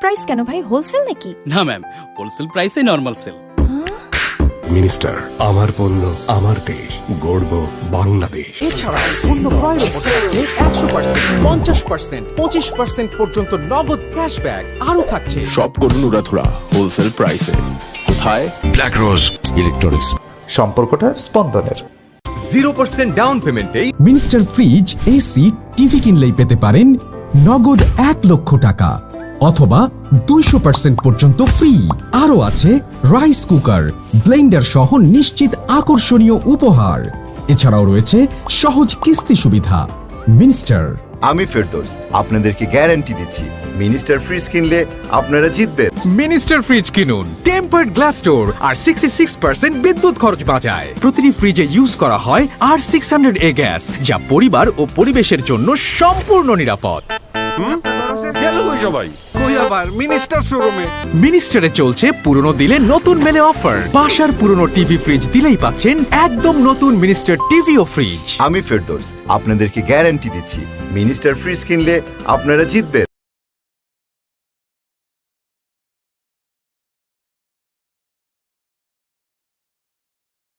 Price কেন ভাই? Wholesale নাকি? না ম্যাম, হোলসেল প্রাইসে নরমাল সেল। মিনিস্টার, আমার পণ্য আমার দেশ, গর্ব বাংলাদেশ। এছাড়া পণ্য ক্রয়ের উপর থাকছে 100%, 50%, 25% পর্যন্ত নগদ ক্যাশব্যাক। আরও থাকছে সব করুন উড়াধুরা হোলসেল প্রাইসে। কোথায়? Black Rose Electronics. সম্পর্কটা স্পন্দনের। 0% ডাউন পেমেন্টেই মিনিস্টার ফ্রিজ, এসি, টিভি কিনলেই পেতে পারেন নগদ 1 লক্ষ টাকা অথবা 200% পর্যন্ত ফ্রি। আরও আছে রাইস কুকার, ব্লেন্ডার সহ নিশ্চিত আকর্ষণীয় উপহার। এছাড়াও রয়েছে সহজ কিস্তি সুবিধা। মিনিস্টার। আমি ফেরদৌস আপনাদেরকে গ্যারান্টি দিচ্ছি, মিনিস্টার ফ্রিজ কিনলে আপনারা জিতবেন। মিনিস্টার ফ্রিজ কিনুন, টেম্পার্ড গ্লাস ডোর আর 66% বিদ্যুৎ খরচ বাঁচায়। প্রতিটি ফ্রিজে ইউজ করা হয় R600A গ্যাস, যা পরিবার ও পরিবেশের জন্য সম্পূর্ণ নিরাপদ। মিনিস্টারে চলছে পুরনো দিলে নতুন মেলে অফার। বাসার পুরনো টিভি ফ্রিজ দিলেই পাচ্ছেন একদম নতুন মিনিস্টার টিভি ও ফ্রিজ। আমি ফেরদৌস আপনাদেরকে গ্যারান্টি দিচ্ছি, মিনিস্টার ফ্রিজ কিনলে আপনারা জিতবেন।